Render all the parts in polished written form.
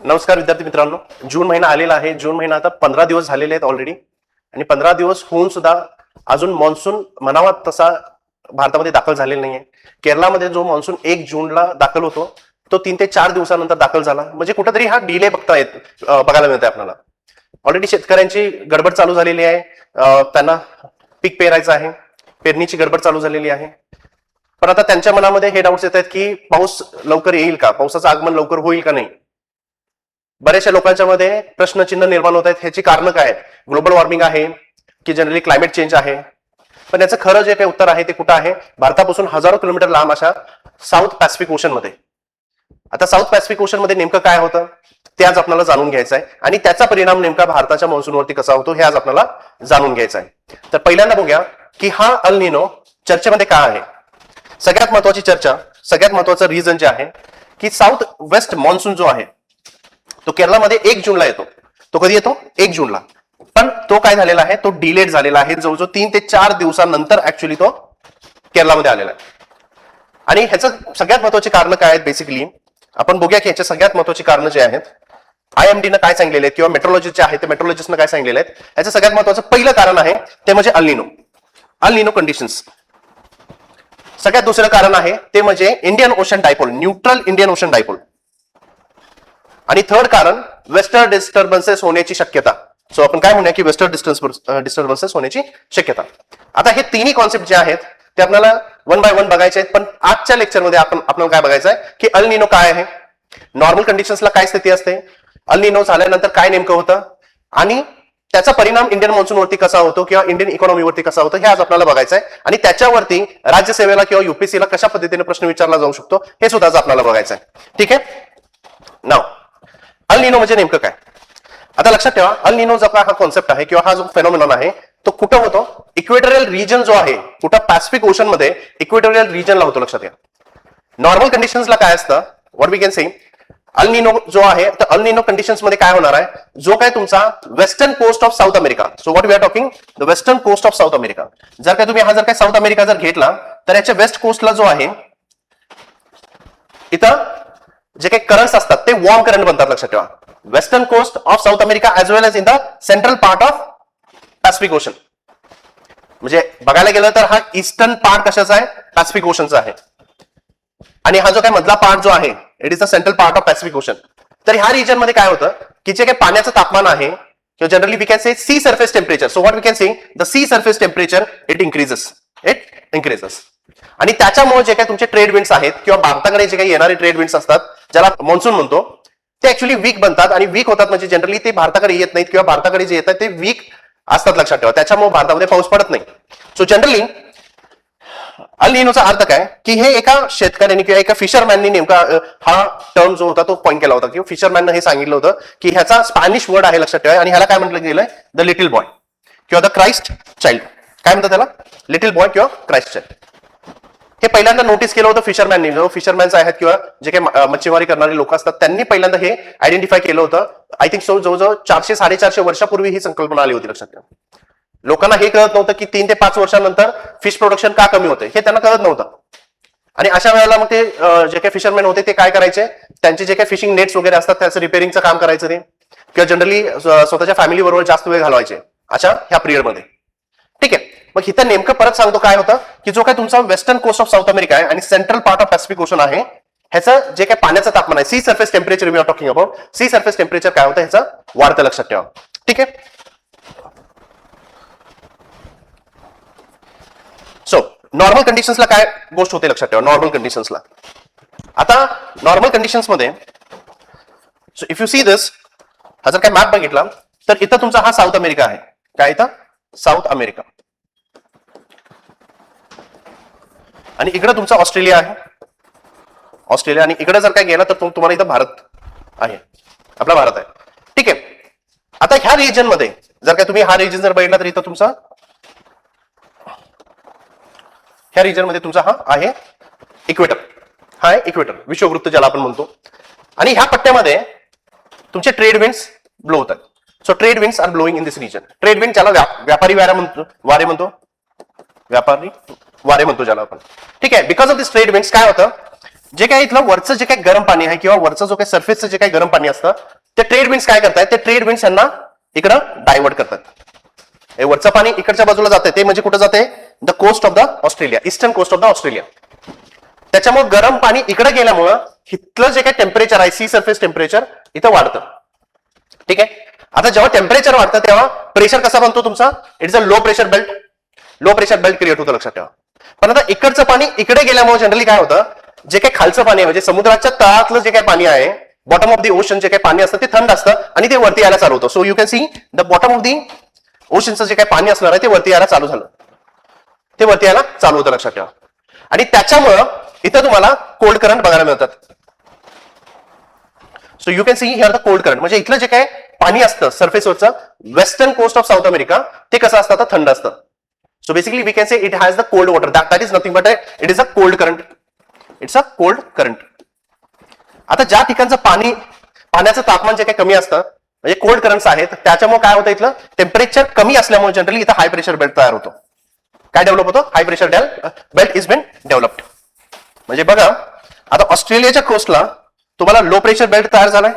नमस्कार विद्यार्थी मित्रांनो. जून महिना आलेला आहे. जून महिना आता 15 दिवस झालेले आहेत ऑलरेडी आणि 15 दिवस होऊन सुद्धा अजून मान्सून म्हणावा तसा भारतामध्ये दाखल झालेला नाहीये. केरळामध्ये जो मान्सून 1 जूनला दाखल होतो तो 3 ते 4 दिवसानंतर दाखल झाला. म्हणजे कुठेतरी हा डिले बघायला मिळतोय आपल्याला. ऑलरेडी शेतकऱ्यांची गडबड चालू झालेली आहे. त्यांना पीक पेरायचं आहे, पेरणीची गडबड चालू झालेली आहे. पण आता त्यांच्या मनामध्ये हे डाऊट्स येत आहेत की पाऊस लवकर येईल का, पावसाचं आगमन लवकर होईल का नाही. बऱ्याचशा लोकांच्या मध्ये प्रश्नचिन्ह निर्माण होत आहेत. ह्याची कारणं काय आहेत? ग्लोबल वॉर्मिंग आहे की जनरली क्लायमेट चेंज आहे. पण याचं खरं जे काही उत्तर आहे ते कुठं आहे? भारतापासून हजारो किलोमीटर लांब अशा साऊथ पॅसिफिक ओशन मध्ये. आता साऊथ पॅसिफिक ओशन मध्ये नेमकं काय होतं ते आज आपल्याला जाणून घ्यायचं आहे आणि त्याचा परिणाम नेमका भारताच्या मान्सूनवरती कसा होतो हे आज आपल्याला जाणून घ्यायचं आहे. तर पहिल्यांदा बघूया की हा अल निनो चर्चेमध्ये काय आहे. सगळ्यात महत्वाची चर्चा, सगळ्यात महत्वाचं रिझन जे आहे की साऊथ वेस्ट मान्सून जो आहे तो केरळमध्ये 1 जूनला येतो. तो कधी येतो? 1 जूनला. पण तो काय झालेला आहे? तो डिलेड झालेला आहे. जवळजवळ 3 ते 4 दिवसानंतर ऍक्च्युली तो केरळमध्ये आलेला आहे. आणि ह्याचं सगळ्यात महत्वाची कारण काय आहेत? बेसिकली आपण बघूया की ह्याचे सगळ्यात महत्वाची कारण जे आहेत IMD काय सांगितलेले आहेत किंवा मेट्रोलॉजिस्ट जे आहेत ते मेट्रोलॉजिस्टनं काय सांगितलेले आहेत. याचं सगळ्यात महत्वाचं पहिलं कारण आहे ते म्हणजे अल निनो कंडिशन्स. सगळ्यात दुसरं कारण आहे ते म्हणजे Indian ocean dipole, neutral Indian ocean dipole. आणि थर्ड कारण वेस्टर्न डिस्टर्बन्सेस होण्याची शक्यता. सो आपण काय म्हणूया की वेस्टर्न डिस्टर्बन्सेस होण्याची शक्यता. आता हे तिन्ही कॉन्सेप्ट जे आहेत ते आपल्याला 1 बाय 1 बघायचे आहेत. पण आजच्या लेक्चरमध्ये आपल्याला काय बघायचं आहे की अल निनो काय आहे, नॉर्मल कंडिशन्सला काय स्थिती असते, अल निनो झाल्यानंतर काय नेमकं होतं आणि त्याचा परिणाम इंडियन मान्सूनवरती कसा होतो किंवा इंडियन इकॉनॉमीवरती कसा होतो हे आज आपल्याला बघायचं आहे. आणि त्याच्यावरती राज्यसेवेला किंवा युपीएससीला कशा पद्धतीने प्रश्न विचारला जाऊ शकतो हे सुद्धा आज आपल्याला बघायचं आहे. ठीक आहे. नाव अल निनो म्हणजे नेमकं काय? आता लक्षात ठेवा, अल निनो जो हा कॉन्सेप्ट आहे किंवा हा जो फेनॉमेनॉन आहे तो कुठं होतो? इक्वेटोरियल रिजन जो आहे, कुठं पॅसिफिक ओशन मध्ये इक्वेटोरियल रिजनला होतो. लक्षात घ्या. नॉर्मल कंडिशन्सला काय असतं, what we can say, El निनो जो आहे तर अल निनो कंडिशन्स मध्ये काय होणार आहे, जो काय तुमचा western coast of South America, so what we are talking the western coast of South America. जर काय तुम्ही हा जर काय साऊथ अमेरिका जर घेतला तर याच्या वेस्ट कोस्टला जो आहे इथं जे काही करंट्स असतात ते वॉर्म करंट बनतात. लक्षात ठेवा, western coast of South America as well as in the central part of Pacific Ocean. म्हणजे बघायला गेलं तर हा ईस्टर्न पार्ट कशाचा आहे? पॅसिफिक ओशनचा आहे. आणि हा जो काय मधला पार्ट जो आहे it is the central part of Pacific ocean. तर ह्या रिजन मध्ये काय होतं की जे काही पाण्याचं तापमान आहे किंवा generally we can say sea surface temperature, so what we can say the sea surface temperature it increases. आणि त्याच्यामुळे जे काही तुमचे ट्रेड विंड्स आहेत किंवा भारताकडे जे काही येणारे ट्रेड विंड्स असतात ज्याला मान्सून म्हणतो ते ऍक्च्युली वीक बनतात. आणि वीक होतात म्हणजे जनरली ते भारताकडे येत नाहीत किंवा भारताकडे जे येतात ते वीक असतात. लक्षात ठेवा, त्याच्यामुळे भारतामध्ये पाऊस पडत नाही. सो जनरली अल निनोचा अर्थ काय की हे एका शेतकऱ्यांनी किंवा एका फिशरमॅननी नेमका हा टर्म जो होता तो पॉईंट केला होता किंवा फिशरमॅनने हे सांगितलं होतं की ह्याचा स्पॅनिश वर्ड आहे. लक्षात ठेवा. आणि ह्याला काय म्हटलं गेलंय? द लिटिल बॉय किंवा द क्राइस्ट चाइल्ड. काय म्हणतात त्याला? लिटिल बॉय किंवा क्राइस्ट चाइल्ड. हे पहिल्यांदा नोटीस केलं होतं फिशरमॅननी. जो फिशरमॅन्स आहेत किंवा जे काही मच्छीमारी करणारे लोक असतात त्यांनी पहिल्यांदा हे आयडेंटिफाय केलं होतं. आय थिंक सो जवळजवळ 400-450 वर्षापूर्वी ही संकल्पना आली होती. लक्षात ठेवा. लोकांना हे कळत नव्हतं की 3 ते 5 वर्षानंतर फिश प्रोडक्शन का कमी होते हे त्यांना कळत नव्हतं. आणि अशा वेळेला मग ते जे काही फिशरमॅन होते ते काय करायचे, त्यांचे जे काही फिशिंग नेट्स वगैरे असतात त्याचं रिपेअरिंगचं काम करायचं ते किंवा जनरली स्वतःच्या फॅमिली बरोबर जास्त वेळ घालवायचे अशा ह्या पिरियडमध्ये. ठीक आहे. मग इथं नेमकं परत सांगतो काय होतं की जो काय तुमचा western coast of South America आहे आणि central part of Pacific Ocean आहे ह्याचं जे काही पाण्याचं तापमान आहे, sea surface temperature we are talking about, sea surface temperature काय होतं ह्याचं वाढतं. लक्षात ठेवा. ठीक आहे. सो नॉर्मल कंडिशन्सला काय गोष्ट होते लक्षात ठेवा. नॉर्मल कंडिशन्सला आता नॉर्मल कंडिशन्स मध्ये so if you see this, हा जर काय मॅप बघितला तर इथं तुमचा हा साऊथ अमेरिका आहे. काय इथं? South America. आणि इकडे तुमचा ऑस्ट्रेलिया आहे. ऑस्ट्रेलिया. आणि इकडे जर काय गेला तर तुम्हाला इथं भारत आहे, आपला भारत आहे. ठीक आहे. आता ह्या रिजन मध्ये जर काय तुम्ही हा रिजन जर बघितला तर इथं तुमचा ह्या रिजन मध्ये तुमचा हा आहे इक्वेटर. हा आहे इक्वेटर, विषुववृत्त ज्याला आपण म्हणतो. आणि ह्या पट्ट्यामध्ये तुमचे ट्रेड विंड्स ब्लो होतात. So trade winds are blowing in this region. Trade wind ज्याला व्यापारी वारे म्हणतो ज्याला आपण. ठीक आहे. Because of this trade winds काय होतं जे काही इथलं वरचं जे काही गरम पाणी आहे किंवा वरचं जो काही सरफेसचं जे काही गरम पाणी असतं ते ट्रेड विंड्स काय करतायत, ते ट्रेड विंड्स यांना इकडं डायव्हर्ट करतात. हे वरचं पाणी इकडच्या बाजूला जाते, ते म्हणजे कुठं जाते, the coast of the Australia, eastern coast of the Australia. त्याच्यामुळे गरम पाणी इकडे गेल्यामुळं इथलं जे काही टेम्परेचर आहे, सी सरफेस टेम्परेचर इथं वाढतं. ठीक आहे. आता जेव्हा टेम्परेचर वाढतं तेव्हा प्रेशर कसा बनतो तुमचा, it is a low pressure belt. Low pressure belt create होतं, लक्षात ठेवा. पण आता इकडचं पाणी इकडे गेल्यामुळे जनरली काय होतं, जे काही खालचं पाणी आहे म्हणजे समुद्राच्या तळातलं जे काही पाणी आहे, बॉटम ऑफ द ओशन जे काही पाणी असतं ते थंड असतं आणि ते वरती यायला चालू होतं. So you can see the bottom of the ओशनचं जे काही पाणी असणार आहे ते वरती यायला चालू झालं, ते वरती यायला चालू होतं, लक्षात ठेवा. आणि त्याच्यामुळं इथं तुम्हाला कोल्ड करंट बघायला मिळतात. So you can see here the cold current, म्हणजे इथलं जे काही पाणी असतं सरफेसवरचं western coast of South America ते कसं असतं, आता थंड असतं. So basically we can say it has the cold water, that is nothing but it is a cold current. It's a cold current. आता ज्या ठिकाणचं पाण्याचं तापमान जे काही कमी असतं म्हणजे कोल्ड करंट्स आहेत, त्याच्यामुळे काय होतं, इथलं टेम्परेचर कमी असल्यामुळे जनरली इथं हाय प्रेशर बेल्ट तयार होतो. काय डेव्हलप होतो, high pressure belt is been developed. म्हणजे बघा आता ऑस्ट्रेलियाच्या कोस्टला तुम्हाला लो प्रेशर बेल्ट तयार झालाय,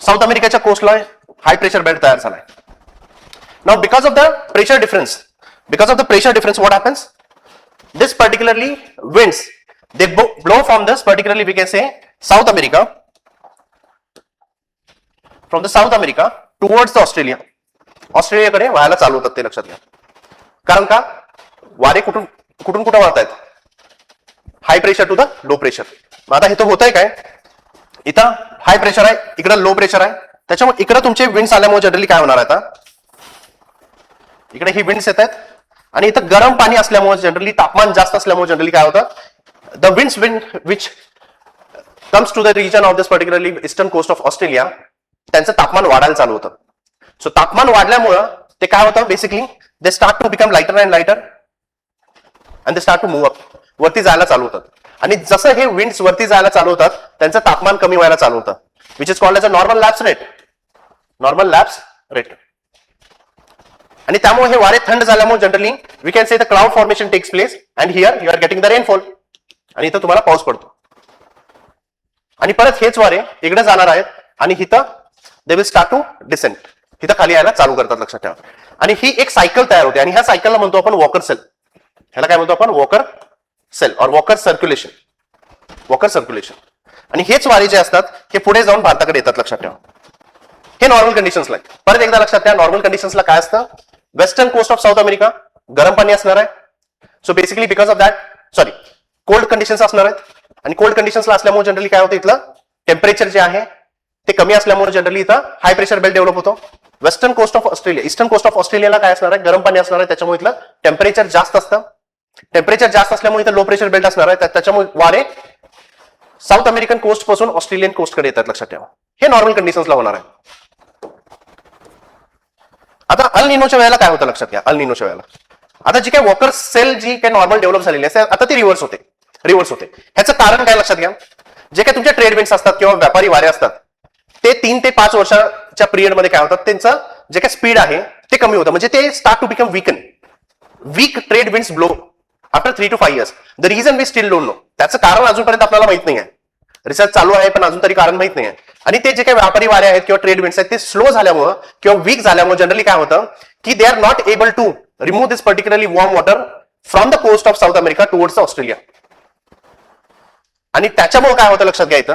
साऊथ अमेरिकेच्या कोस्टला हाय प्रेशर बेल्ट तयार झालाय. Now because of the pressure difference, what happens, this particularly winds they blow from this particularly we can say South America, from the South America towards the ऑस्ट्रेलियाकडे व्हायला चालू होतात ते, लक्षात घ्या. कारण का, वारे कुठून कुठं वाहत आहेत, high pressure to the low pressure. आता हे तर होतंय काय, इथं हाय प्रेशर आहे, इकडं लो प्रेशर आहे, त्याच्यामुळे इकडे तुमचे विंड्स आल्यामुळे जनरली काय होणार आहे, आता इकडे ही विंड्स येत आहेत आणि इथं गरम पाणी असल्यामुळे जनरली तापमान जास्त असल्यामुळे जनरली काय होतं, the wind which comes to the region of this particularly eastern coast of Australia, त्यांचं तापमान वाढायला चालू होतं. सो तापमान वाढल्यामुळं ते काय होतं, basically they start to become lighter and lighter and they start to move up, वरती जायला चालू होतात. आणि जसं हे विंड्स वरती जायला चालू होतात त्यांचं तापमान कमी व्हायला चालू होतं, which is called as a normal lapse rate. आणि त्यामुळे हे वारे थंड झाल्यामुळे generally we can say the cloud formation takes place and here you are getting the rainfall, आणि इथं तुम्हाला पाऊस पडतो. आणि परत हेच वारे इकडे जाणार आहेत आणि इथं they will start to descent, इथं खाली यायला चालू करतात, लक्षात ठेवा. आणि ही एक सायकल तयार होते आणि ह्या सायकलला म्हणतो आपण वॉकर सेल. ह्याला काय म्हणतो आपण, वॉकर सेल और वॉकर सर्क्युलेशन. आणि हेच वारे जे असतात हे पुढे जाऊन भारताकडे येतात, लक्षात ठेवा. हे नॉर्मल कंडिशन्सला आहे. परत एकदा लक्षात ठेवा, नॉर्मल कंडिशन्सला काय असतं, western coast of South America गरम पाणी असणार आहे. So basically because of that cold conditions असणार आहेत. आणि कोल्ड कंडिशन्सला असल्यामुळे जनरली काय होतं, इथलं टेम्परेचर जे आहे ते कमी असल्यामुळे जनरली इथं हाय प्रेशर बेल्ट डेव्हलप होतो. Western coast of Australia, eastern coast of ऑस्ट्रेलियाला काय असणार आहे, गरम पाणी असणार आहे, त्याच्यामुळे इथलं टेम्परेचर जास्त असतं. टेम्परेचर जास्त असल्यामुळे इथं लो प्रेशर बेल्ट असणार आहे, त्याच्यामुळे वारे साऊथ अमेरिकन कोस्ट पासून ऑस्ट्रेलियन कोस्टकडे येतात, लक्षात ठेवा. हे नॉर्मल कंडिशन्सला होणार आहे. आता अल निनोच्या वेळेला काय होतं, लक्षात घ्या. अल निनोच्या वेळेला आता जी काही वॉकर सेल जी काही नॉर्मल डेव्हलप झालेली असते आता ती रिव्हर्स होते. ह्याचं कारण काय, लक्षात घ्या. जे काही तुमचे ट्रेड विंड्स असतात किंवा व्यापारी वारे असतात ते 3 ते 5 वर्षाच्या पिरियडमध्ये काय होतात, त्यांचं जे काही स्पीड आहे ते कमी होतं, म्हणजे ते start to become weak trade winds blow after 3 to 5 years. The reason we still don't know, त्याचं कारण अजूनपर्यंत आपल्याला माहित नाही आहे. रिसर्च चालू आहे पण अजून तरी कारण माहित नाही आहे. आणि ते जे काही व्यापारी वारे आहेत किंवा ट्रेड विंड्स आहेत ते स्लो झाल्यामुळे किंवा वीक झाल्यामुळे जनरली काय होतं की they are not able to remove this particularly warm water from the coast of South America towards Australia. आणि त्याच्यामुळे काय होतं, लक्षात घ्यायचं,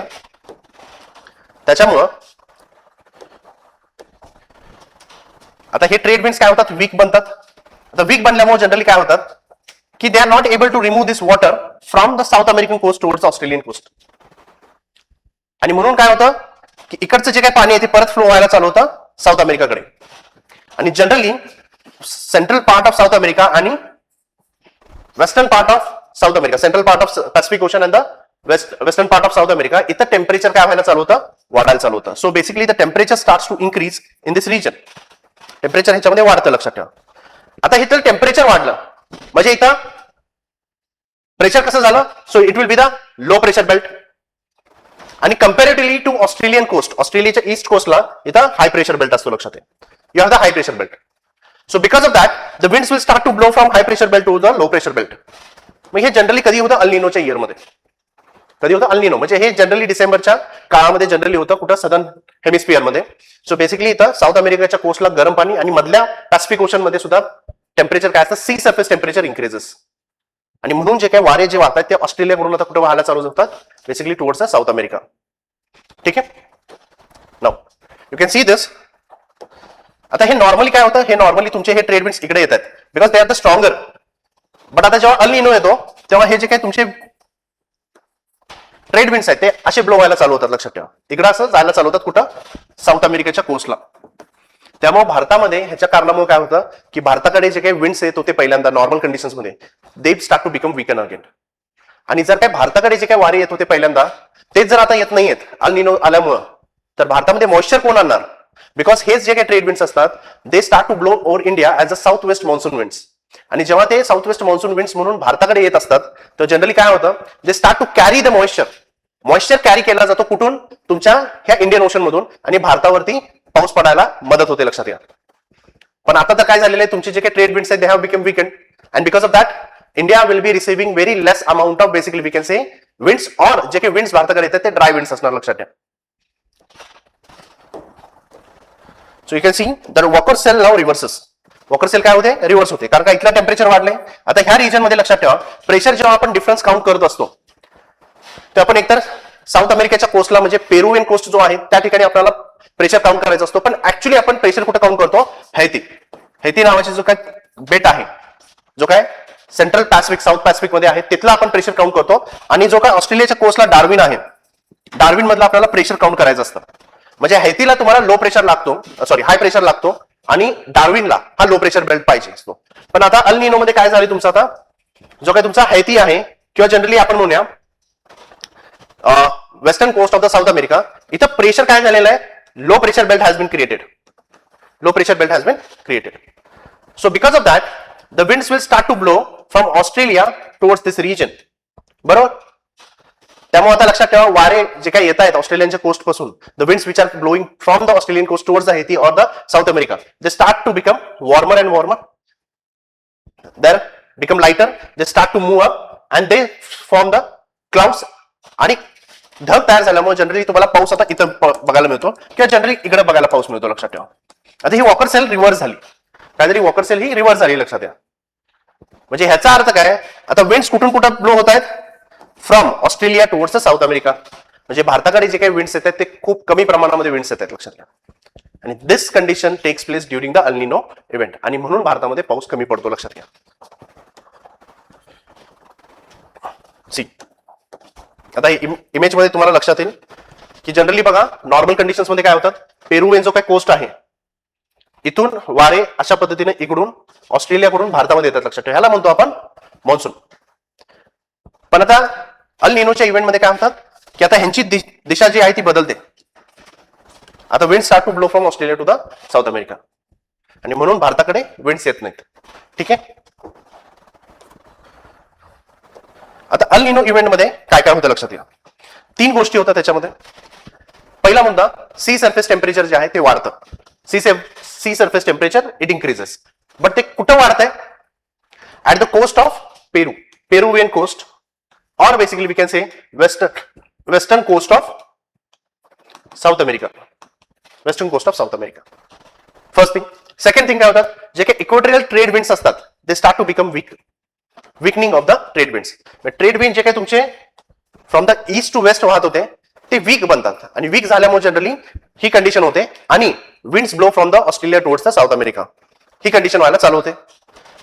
त्याच्यामुळं आता हे ट्रेड विंड्स काय होतात, वीक बनतात. आता वीक बनल्यामुळे जनरली काय होतात की they are not able to remove this water from the South American coast towards Australian coast. आणि म्हणून काय होतं की इकडचं जे काही पाणी आहे ते परत फ्लो व्हायला चालू होतं साऊथ अमेरिकाकडे. आणि generally central part of South America आणि western part of South America, central part of Pacific Ocean and the western part of South America, इथं टेम्परेचर काय व्हायला चालू होतं, वाढायला चालू होतं. So basically the temperature starts to increase in this region. Temperature ह्याच्यामध्ये वाढतं, लक्षात ठेवा. आता इथं टेम्परेचर वाढलं म्हणजे इथं प्रेशर कसं झालं, so it will be the low pressure belt. आणि कंपॅरेटिव्हली टू ऑस्ट्रेलियन कोस्ट, ऑस्ट्रेलियाच्या ईस्ट कोस्टला इथं हाय प्रेशर बेल्ट असतो, लक्षात आहे. You have the high pressure belt. So because of that the winds will start to blow from high pressure belt to the low pressure belt. मग हे generally कधी होतं, अल निनोच्या इयरमध्ये. कधी होतं अल्निनो, म्हणजे हे जनरली डिसेंबरच्या काळामध्ये जनरली होतं कुठं सदर्न हेमिस्फिअर मध्ये. सो बेसिकली इथं साऊथ अमेरिकेच्या कोस्टला गरम पाणी आणि मधल्या पॅसिफिक ओशन मध्ये सुद्धा टेम्परेचर काय असतं, सी सरफेस टेम्परेचर इन्क्रीजेस, आणि म्हणून जे काही वारे जे वाहतात ते ऑस्ट्रेलियाकडून आता कुठे व्हायला चालू होतात, बेसिकली टुवर्ड्स साऊथ अमेरिका. ठीक आहे, now you can see this. आता हे नॉर्मली काय होतं, हे नॉर्मली तुमचे हे ट्रेड विंड्स इकडे येतात because they are the stronger. But आता जेव्हा अल निनो येतो तेव्हा हे जे काही तुमचे ट्रेड विंड्स आहेत ते असे ब्लो व्हायला चालू होतात. लक्षात ठेवा, इकडे असं जायला चालू होतात कुठं, साऊथ अमेरिकेच्या कोस्टला. त्यामुळे भारतामध्ये ह्याच्या कारणामुळे काय होतं की भारताकडे जे काही विंड्स येत होते पहिल्यांदा नॉर्मल कंडिशन्स मध्ये, they start to become weaken again. आणि जर काय भारताकडे जे काही वारे येत होते पहिल्यांदा तेच जर आता येत नाहीयेत अल निनो आल्यामुळं, तर भारतामध्ये मॉइश्चर कोण आणणार, बिकॉज हेच जे काही ट्रेड विंड्स असतात they start to blow over India as a south west monsoon winds. आणि जेव्हा ते साऊथ वेस्ट मॉन्सून विंड्स म्हणून भारताकडे येत असतात तर जनरली काय होतं, they start to carry the moisture carry केला जातो कुठून, तुमच्या ह्या इंडियन ओशन मधून, आणि भारतावरती पाऊस पडायला मदत होते. लक्षात घ्या. पण आता तर काय झालेलं आहे, तुमचे जे काही ट्रेड विंड्स आहेत they have become weakened, and because of that India will be receiving very less amount of basically we can say winds, और जे काही विंड्स भारताकडे येतात ते ड्राय विंड्स असणार. लक्षात घ्या. So you can see the Walker cell now reverses. Walker cell काय होते, रिव्हर्स होते, कारण का इथला टेम्परेचर वाढले. आता ह्या रिजन मध्ये लक्षात ठेवा, प्रेशर जेव्हा आपण डिफरन्स काउंट करत असतो तर आपण एकतर साऊथ अमेरिकेच्या कोस्टला म्हणजे पेरुवियन कोस्ट जो आहे त्या ठिकाणी आपल्याला प्रेशर काउंट करायचा असतो, पण ऍक्च्युली आपण प्रेशर कुठे काउंट करतो, हैती नावाचे जो काय बेट आहे, जो काय सेंट्रल पॅसिफिक साऊथ पॅसिफिक मध्ये आहे, तिथला आपण प्रेशर काउंट करतो. आणि जो काय ऑस्ट्रेलियाच्या कोस्टला डार्विन आहे, डार्विन मधला आपल्याला प्रेशर काउंट करायचं असतं. म्हणजे हैतीला तुम्हाला लो प्रेशर लागतो, सॉरी हाय प्रेशर लागतो, आणि डार्विनला हा लो प्रेशर बेल्ट पाहिजे असतो. पण आता अल निनो मध्ये काय झालं तुमचा, आता जो काय तुमचा हैती आहे किंवा जनरली आपण म्हणूया western coast of the South America, इथं प्रेशर काय झालेलं आहे, low pressure belt has been created. Low pressure belt has been created. So because of that the winds will start to blow from Australia towards this region. बरोबर. त्यामुळे आता लक्षात ठेवा, वारे जे काही येत आहेत ऑस्ट्रेलियनच्या कोस्ट पासून, the winds which are blowing from the Australian coast towards the Haiti or the South America, they start to become warmer and warmer, they become lighter, they start to move up and they form the clouds. आणि ढग तयार झाल्यामुळे generally तुम्हाला पाऊस आता इथं बघायला मिळतो किंवा जनरली इकडे बघायला पाऊस मिळतो. लक्षात ठेवा. आता ही वॉकर सेल रिव्हर्स झाली, काहीतरी वॉकर सेल ही रिव्हर्स झाली. लक्षात घ्या. म्हणजे ह्याचा अर्थ काय, आता विंड्स कुठून कुठं ब्लो होत आहेत, from Australia towards south America. म्हणजे भारताकडे जे काही विंड्स येतात ते खूप कमी प्रमाणामध्ये विंड्स येतात. लक्षात घ्या. आणि this condition takes place during the El Nino event, आणि म्हणून भारतामध्ये पाऊस कमी पडतो. लक्षात घ्या. सी आता इमेज मध्ये तुम्हाला लक्षात येईल की जनरली बघा नॉर्मल कंडिशन्स मध्ये काय होतात, पेरू जो काही कोस्ट आहे इथून वारे अशा पद्धतीने इकडून ऑस्ट्रेलियाकडून भारतामध्ये येतात. लक्षात ठेवा. ह्याला म्हणतो आपण मॉन्सून. पण आता अल निनोच्या इव्हेंट मध्ये काय म्हणतात की आता ह्यांची दिशा जी आहे ती बदलते. आता wind start to blow from Australia to the South America, आणि म्हणून भारताकडे विंड्स येत नाहीत. ठीक आहे. आता अल निनो इव्हेंट मध्ये काय काय होतं लक्षात घ्या. 3 गोष्टी होतात त्याच्यामध्ये. पहिला मुद्दा, सी सरफेस टेम्परेचर जे आहे ते वाढतं. Sea surface temperature it increases. But ते कुठं वाढतंय, at the coast of Peruvian coast, or basically we can say western coast of South America. Western coast of South America. First thing. Second thing काय होतात, जे काही equatorial trade winds असतात they start to become weakening of the trade winds. Trade wind जे काही तुमचे from the east to west वाहत होते ते वीक बनतात, आणि वीक झाल्यामुळे जनरली ही कंडिशन होते, आणि winds blow from the Australia towards the South America, he condition व्हायला चालू होते.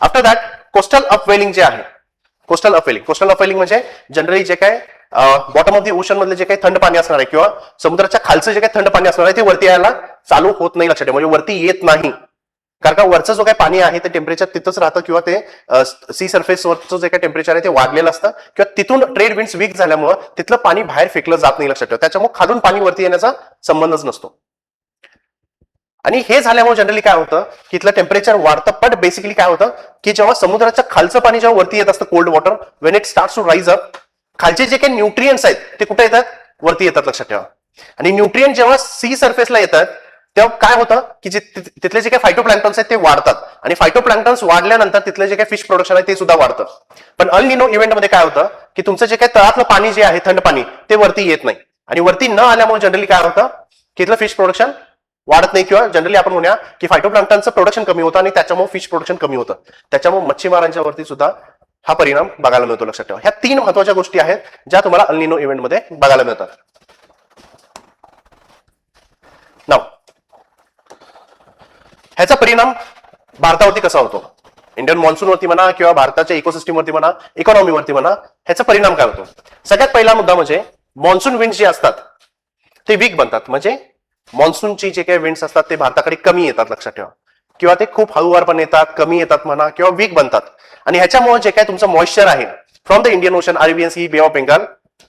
आफ्टर दॅट कोस्टल अपवेलिंग जे आहे, कोस्टल अपवेलिंग म्हणजे जनरली जे काय बॉटम ऑफ द ओशन मधले जे काही थंड पाणी असणार आहे किंवा समुद्राच्या खालचं जे काही थंड पाणी असणार आहे ते वरती यायला चालू होत नाही. लक्षात ठेवा. म्हणजे वरती येत नाही, कारण का वरचं जो काही पाणी आहे ते टेम्परेचर तिथंच राहतं, किंवा ते सी सरफेसवरचं जे काही टेम्परेचर आहे ते वाढलेलं असतं, किंवा तिथून ट्रेड विंड्स वीक झाल्यामुळे तिथलं पाणी बाहेर फेकलं जात नाही. लक्षात ठेवा. त्याच्यामुळे खालून पाणी वरती येण्याचा संबंधच नसतो. आणि हे झाल्यामुळे जनरली काय होतं की इथलं टेम्परेचर वाढतं. पण बेसिकली काय होतं की जेव्हा समुद्राचं खालचं पाणी जेव्हा वरती येत असतं, cold water, when it starts to rise up, खालचे जे काही न्यूट्रियंट्स आहेत ते कुठे येतात, वरती येतात. लक्षात ठेवा. आणि न्यूट्रियंट जेव्हा सी सरफेसला येतात तेव्हा काय होतं की तिथले जे काही फायटोप्लॅन्क्टन्स आहेत ते वाढतात आणि फायटोप्लॅन्क्टन्स वाढल्यानंतर तिथले जे काही फिश प्रोडक्शन आहे ते सुद्धा वाढतं. पण अल निनो इव्हेंटमध्ये काय होतं की तुमचं जे काही तळातलं पाणी जे आहे थंड पाणी ते वरती येत नाही आणि वरती न आल्यामुळे जनरली काय होतं की इथलं फिश प्रोडक्शन वाढत नाही किंवा जनरली आपण म्हणूया की फायटोप्लॅन्क्टनचं प्रोडक्शन कमी होतं आणि त्याच्यामुळे फिश प्रोडक्शन कमी होतं. त्याच्यामुळे मच्छीमारांच्या वरती सुद्धा हा परिणाम बघायला मिळतो. लक्षात ठेवा, ह्या 3 महत्वाच्या गोष्टी आहेत ज्या तुम्हाला अल निनो इव्हेंटमध्ये बघायला मिळतात. नाव ह्याचा परिणाम भारतावरती कसा होतो, इंडियन मॉन्सूनवरती म्हणा किंवा भारताच्या इकोसिस्टमवरती म्हणा, इकॉनॉमीवरती म्हणा, ह्याचा परिणाम काय होतो. सगळ्यात पहिला मुद्दा म्हणजे मॉन्सून विंड जे असतात ते वीक बनतात. म्हणजे मॉन्सूनची जे काही विंड्स असतात ते भारताकडे कमी येतात. लक्षात ठेवा, किंवा ते खूप हळूवारपणे येतात, कमी येतात म्हणा किंवा वीक बनतात. आणि ह्याच्यामुळे जे काही तुमचं मॉइश्चर आहे from the Indian Ocean, Arabian Sea, bay of Bengal,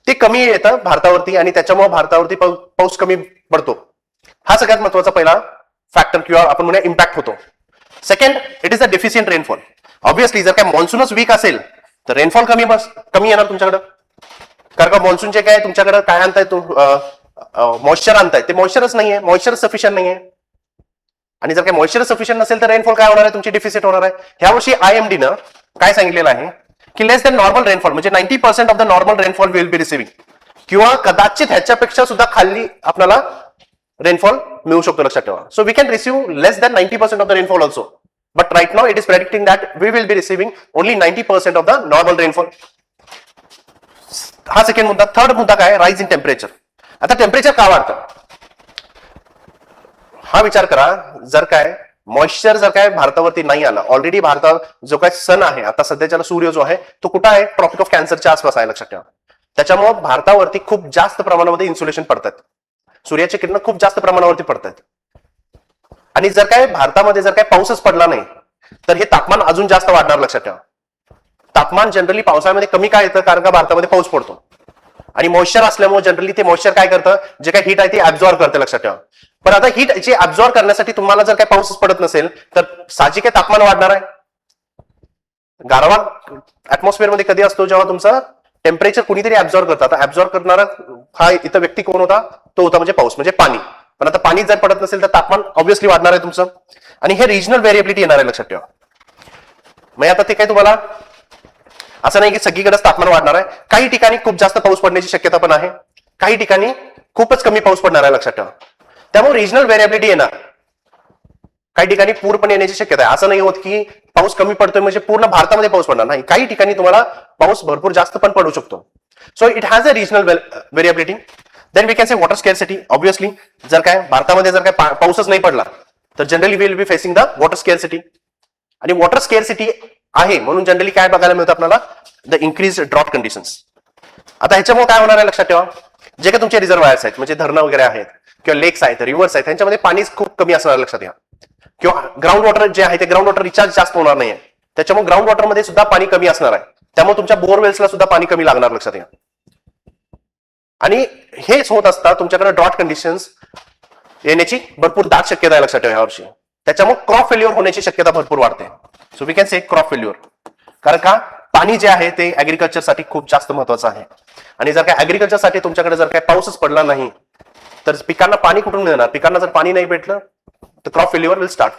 ते कमी येतं भारतावरती आणि त्याच्यामुळे भारतावरती पाऊस कमी पडतो. हा सगळ्यात महत्वाचा पहिला फॅक्टर किंवा आपण म्हणूया इम्पॅक्ट होतो. Second, it is a deficient rainfall. Obviously जर काय मॉन्सूनच वीक असेल तर रेनफॉल कमी येणार तुमच्याकडे. कारण का मॉन्सून जे काय तुमच्याकडे काय आणताय मॉइश्चर आणताय ते मॉइश्चरच नाहीये, मॉइश्चर सफिशियंट नाहीये. आणि जर काही मॉइश्चर सफिशियंट नसेल तर रेनफॉल काय होणार आहे, तुमची डिफिसिट होणार आहे. ह्या वर्षी IMDनं काय सांगितलेलं आहे की लेस दॅन नॉर्मल रेनफॉल म्हणजे 90% of the normal rainfall will be receiving, किंवा कदाचित ह्याच्यापेक्षा सुद्धा खाली आपल्याला रेनफॉल मिळू शकतो. लक्षात ठेवा. So we can receive less than 90% of the rainfall also, but right now it is predicting that we will be receiving only 90% of the normal rainfall. हा सेकंड मुद्दा. थर्ड मुद्दा काय, राईज इन टेम्परेचर. आता temperature का वाढतं हा विचार करा. जर काय मॉइश्चर जर काय भारतावरती नाही आला, ऑलरेडी भारतात जो काय सन आहे आता सध्याच्या सूर्य जो आहे तो कुठं आहे, ट्रॉपिक ऑफ कॅन्सरच्या आसपास आहे. लक्षात ठेवा. त्याच्यामुळे भारतावरती खूप जास्त प्रमाणामध्ये इन्सुलेशन पडतात, सूर्याची किरण खूप जास्त प्रमाणावरती पडतात. आणि जर काय भारतामध्ये जर काय पाऊसच पडला नाही तर हे तापमान अजून जास्त वाढणार. लक्षात ठेवा. तापमान जनरली पावसाळ्यामध्ये कमी काय येतं, कारण का भारतामध्ये पाऊस पडतो आणि मॉइश्चर असल्यामुळे जनरली ते मॉइश्चर काय करतं, जे काही हीट आहे ते ऍब्झॉर्ब करते. लक्षात ठेवा. पण आता हीट जे ऍब्झॉर्ब करण्यासाठी तुम्हाला जर काही पाऊसच पडत नसेल तर साहजिक आहे तापमान वाढणार आहे. गारवा ऍटमॉस्फिअर मध्ये कधी असतो, जेव्हा तुमचं टेम्परेचर कुणीतरी ऍब्झॉर्ब करतं. आता ऍब्झॉर्ब करणारा हा इथं व्यक्ती कोण होता, तो होता म्हणजे पाऊस, म्हणजे पाणी. पण आता पाणी जर पडत नसेल तर तापमान ऑब्व्हियसली वाढणार आहे तुमचं, आणि हे रिजनल व्हेरिएबिलिटी येणार आहे. लक्षात ठेवा. मग आता ते काय तुम्हाला असं नाही की सगळीकडेच तापमान वाढणार आहे. काही ठिकाणी खूप जास्त पाऊस पडण्याची शक्यता पण आहे, काही ठिकाणी खूपच कमी पाऊस पडणार आहे. लक्षात ठेवा. त्यामुळे रिजनल व्हेरिएबिलिटी येणार. काही ठिकाणी पूर पण येण्याची शक्यता आहे. असं नाही होत की पाऊस कमी पडतोय म्हणजे पूर्ण भारतामध्ये पाऊस पडणार नाही. काही ठिकाणी तुम्हाला पाऊस भरपूर जास्त पण पडू शकतो. So it has a regional variability. Then we can say water scarcity. Obviously जर काय भारतामध्ये जर काय पाऊसच नाही पडला तर generally will be facing the water scarcity. आणि वॉटर स्केअरसिटी आहे म्हणून जनरली काय बघायला मिळतं आपल्याला, द इन्क्रीज ड्रॉट कंडिशन्स. आता ह्याच्यामुळे काय होणार आहे लक्षात ठेवा, जे काही तुमचे रिझर्वायर्स आहेत म्हणजे धरणं वगैरे आहेत किंवा लेक्स आहेत, रिव्हर्स आहेत, त्यांच्यामध्ये पाणी खूप कमी असणार. लक्षात घ्या. किंवा ग्राउंड वॉटर जे आहे ते ग्राउंड वॉटर रिचार्ज जास्त होणार नाहीये, त्याच्यामुळे ग्राउंड वॉटरमध्ये सुद्धा पाणी कमी असणार आहे. त्यामुळे तुमच्या बोरवेल्सला सुद्धा पाणी कमी लागणार. लक्षात घ्या. आणि हेच होत असता तुमच्याकडे ड्रॉट कंडिशन्स येण्याची भरपूर दाट शक्यता आहे. लक्षात ठेवा. या वर्षी त्याच्यामुळे क्रॉप फेल्युअर होण्याची शक्यता भरपूर वाढते. So we can say crop failure. कारण का पाणी जे आहे ते ऍग्रिकल्चरसाठी खूप जास्त महत्वाचं आहे. आणि जर काय ऍग्रिकल्चरसाठी तुमच्याकडे जर काय पाऊसच पडला नाही तर पिकांना पाणी कुठून मिळणार. पिकांना जर पाणी नाही भेटलं तर क्रॉप फेल्युअर विल स्टार्ट.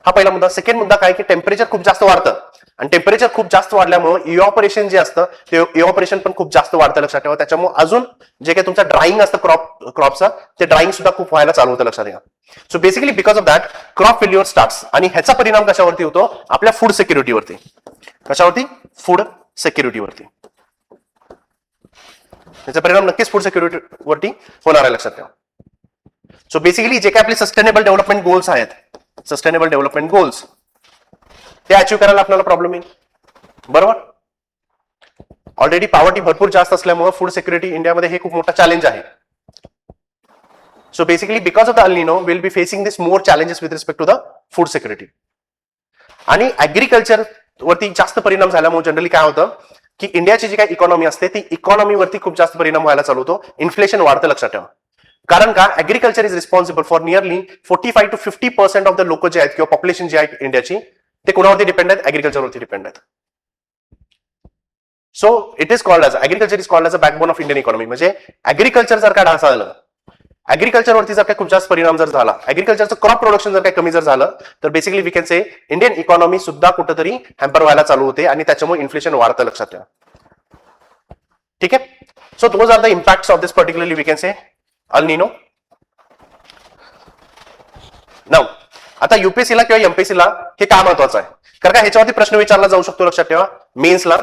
हा पहिला मुद्दा. सेकंड मुद्दा काय की टेम्परेचर खूप जास्त वाढतं आणि टेम्परेचर खूप जास्त वाढल्यामुळे इव्हॅपोरेशन जे असतं ते इव्हॅपोरेशन पण खूप जास्त वाढतं. लक्षात ठेवा. त्याच्यामुळे अजून जे काही तुमचं ड्राईंग असतं क्रॉपचं ते ड्राईंग सुद्धा खूप व्हायला चालू होतं. लक्षात घ्या. So basically because of that crop failure starts. आणि ह्याचा परिणाम कशावरती होतो, आपल्या फूड सिक्युरिटीवरती. कशावरती, फूड सिक्युरिटीवरती. त्याचा परिणाम नक्कीच फूड सिक्युरिटीवरती होणार आहे. लक्षात ठेवा. सो बेसिकली जे काही आपले सस्टेनेबल डेव्हलपमेंट गोल्स आहेत, सस्टेनेबल डेव्हलपमेंट गोल्स ते अचीव्ह करायला आपल्याला प्रॉब्लेम येईल. बरोबर. ऑलरेडी पॉवर्टी भरपूर जास्त असल्यामुळे फूड सिक्युरिटी इंडियामध्ये हे खूप मोठा चॅलेंज आहे. So basically because of the El Nino will be facing this more challenges with respect to the food security. आणि ऍग्रिकल्चर वरती जास्त परिणाम झाल्यामुळे जनरली काय होतं की इंडियाची जी काही इकॉनॉमी असते ती इकॉनॉमीवरती खूप जास्त परिणाम व्हायला चालू होतो. इन्फ्लेशन वाढतं. लक्षात ठेवा. कारण का agriculture is responsible for nearly 45 to 50% of the लोक जे आहेत किंवा पॉप्युलेशन जे आहे इंडियाची ते कोणावरती डिपेंड आहेत, ऍग्रिकल्चरवरती डिपेंड आहेत. So it is called as agriculture is called as a backbone of Indian economy. म्हणजे ऍग्रिकल्चर जर का ढासळलं ऍग्रिकल्चरवरती जर काही खूप जास्त परिणाम जर झाला, ऍग्रिकल्चरचं क्रॉप प्रोडक्शन जर काही कमी जर झालं, तर basically we can say Indian economy सुद्धा कुठेतरी हॅम्पर व्हायला चालू होते आणि त्याच्यामुळे इन्फ्लेशन वाढतं, लक्षात ठेवा. ठीक आहे. So those are the impacts of this particularly we can say El Nino. Now आता युपीएससीला किंवा एमपीएससीला हे का महत्वाचं आहे, कारण का ह्याच्यावरती प्रश्न विचारला जाऊ शकतो, लक्षात ठेवा, मेन्सला.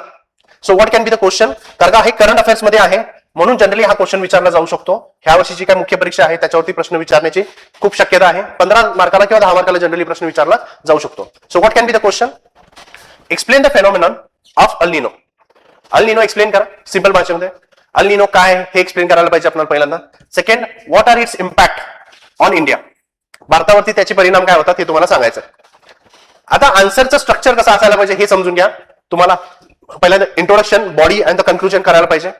So what can be the question, कारण का हे करंट अफेअर्स मध्ये आहे म्हणून जनरली हा क्वेश्चन विचारला जाऊ शकतो. ह्या वर्षीची काय मुख्य परीक्षा आहे त्याच्यावरती प्रश्न विचारण्याची खूप शक्यता आहे. 15 मार्काला किंवा 10 मार्काला जनरली प्रश्न विचारला जाऊ शकतो. So what can be the question, explain the phenomenon of El Nino. El निनो एक्सप्लेन करा सिंपल भाषेमध्ये. अल निनो काय हे एक्सप्लेन करायला पाहिजे आपल्याला पहिल्यांदा. Second, what are its impact on India, भारतावरती त्याचे परिणाम काय होतात हे तुम्हाला सांगायचं. आता आन्सरचं स्ट्रक्चर कसं असायला पाहिजे हे समजून घ्या. तुम्हाला पहिल्यांदा introduction, body and the conclusion करायला पाहिजे.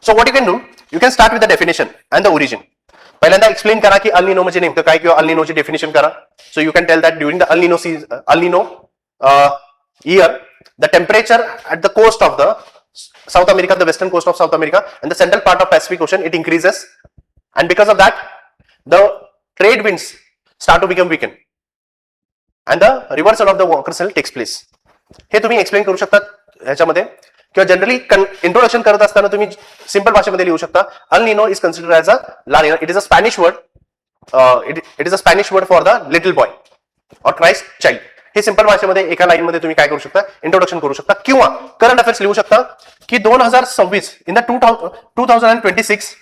So what you can do, you can start with the definition and the origin. पहिल्यांदा एक्सप्लेन करा की अल निनो म्हणजे नेमकं काय किंवा अल निनोची डेफिनेशन करा. So you can tell that during the El Nino year, the temperature at the coast of the South America, the western coast of South America and the central part of Pacific Ocean, it increases, and because of that the trade winds start to become weakened and the reversal of the Walker cell takes place. हे तुम्ही explain करू शकता ह्याच्यामध्ये, किंवा generally introduction करत असताना तुम्ही simple भाषेमध्ये लिहू शकता. अल निनो is considered as a La Nina. It is a Spanish word, it is a Spanish word for the little boy or Christ child. हे सिंपल भाषेमध्ये एका लाईन मध्ये तुम्ही काय करू शकता, इंट्रोडक्शन करू शकता, किंवा करंट अफेअर्स लिहू शकता की 2026 in the 2026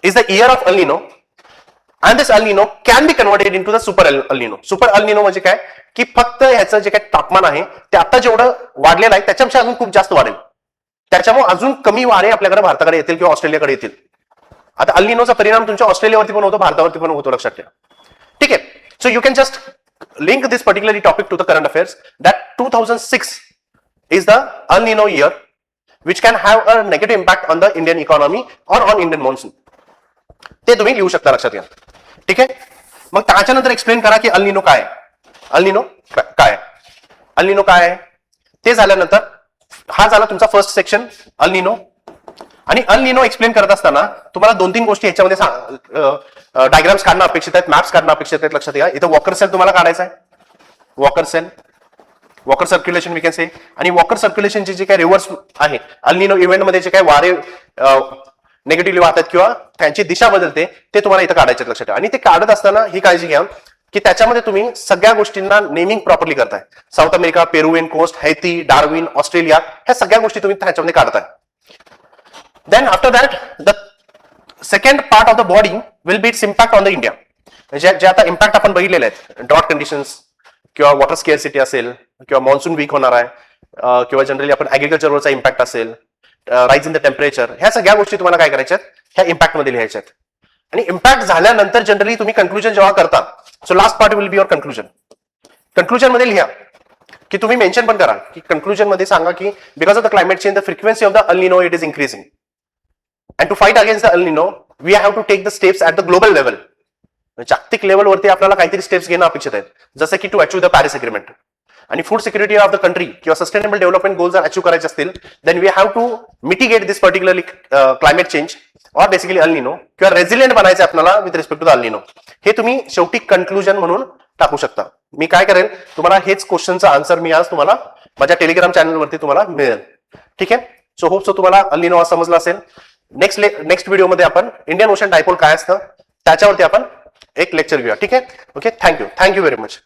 is the year of El Nino and this El Nino can be converted into the super El Nino. Super El Nino म्हणजे काय की फक्त ह्याचं जे काही तापमान आहे ते आता जेवढं वाढलेलं आहे त्याच्यापेक्षा अजून खूप जास्त वाढेल, त्याच्यामुळे अजून कमी वारे आपल्याकडे भारताकडे येतील किंवा ऑस्ट्रेलियाकडे येतील. आता अल निनोचा परिणाम तुमच्या ऑस्ट्रेलियावरती पण होतो, भारतावरती पण होतो, लक्षात ठेवा. ठीक आहे. So you can just link this particularly topic to the current affairs that 2006 is the El Nino year which can have a negative impact on the Indian economy or on Indian monsoon. ते तुम्ही लिहू शकता, लक्षात घ्या. ठीक आहे. मग त्याच्यानंतर एक्सप्लेन करा की अल निनो काय आहे, अल निनो काय आहे, अल निनो काय आहे. ते झाल्यानंतर हा झाला तुमचा फर्स्ट सेक्शन अल निनो. आणि अल निनो एक्सप्लेन करत असताना तुम्हाला 2-3 गोष्टी ह्याच्यामध्ये डायग्राम्स काढणं अपेक्षित आहेत, मॅप्स काढणं अपेक्षित आहेत, लक्षात घ्या. इथं वॉकर सेल तुम्हाला काढायचा आहे, Walker cell, Walker circulation we can say. आणि वॉकर सर्क्युलेशनचे जे काही रिव्हर्स आहे अल निनो इव्हेंटमध्ये जे काही वारे नेगेटिव्हली वाहतात किंवा त्यांची दिशा बदलते ते तुम्हाला इथं काढायचे, लक्षात ठेवा. आणि ते काढत असताना ही काळजी घ्या की त्याच्यामध्ये तुम्ही सगळ्या गोष्टींना नेमिंग प्रॉपरली करताय. South America, Peruvian coast, Haiti, Darwin, Australia, ह्या सगळ्या गोष्टी तुम्ही त्याच्यामध्ये काढताय. Then after that, the second part of the body will be its impact on the India. जे आता इम्पॅक्ट आपण बघितलेले आहेत, ड्रॉट कंडिशन्स किंवा वॉटर स्केअरसिटी असेल किंवा मॉन्सून वीक होणार आहे किंवा जनरली आपण ऍग्रिकल्चरवरचा इम्पॅक्ट असेल, राईज इन द टेम्परेचर, ह्या सगळ्या गोष्टी तुम्हाला काय करायच्या आहेत, ह्या इम्पॅक्ट मध्ये लिहायच्या आहेत. आणि इम्पॅक्ट झाल्यानंतर जनरली तुम्ही कन्क्लुजन जेव्हा करता, so last part will be your conclusion. Conclusion मध्ये लिहा की तुम्ही मेन्शन पण करा की कन्क्लुजन मध्ये सांगा की because of the climate change the frequency of the El Nino it is increasing. And to fight against the El Nino, we have to take the steps at the global level. जागतिक लेवलवरती आपल्याला काहीतरी steps घेणं अपेक्षित आहेत, जसं की to achieve the Paris agreement. आणि food security of the country किंवा सस्टेनेबल डेव्हलपमेंट गोल जर अचीव्ह करायचे असतील, then we have to mitigate this particularly climate change or basically El Nino, किंवा रेझिलियंट बनायचं आपल्याला with respect to the El Nino. हे तुम्ही शेवटी कन्क्लुजन म्हणून टाकू शकता. मी काय करेन, तुम्हाला हेच क्वेश्चनचं आन्सर मी आज तुम्हाला माझ्या टेलिग्राम चॅनलवरती तुम्हाला मिळेल. ठीक आहे. सो होप सो तुम्हाला अल निनो समजला असेल. नेक्स्ट व्हिडिओमध्ये आपण इंडियन ओशन डायपोल काय असतं त्याच्यावरती आपण एक लेक्चर घेऊया. ठीक आहे. Okay, thank you very much.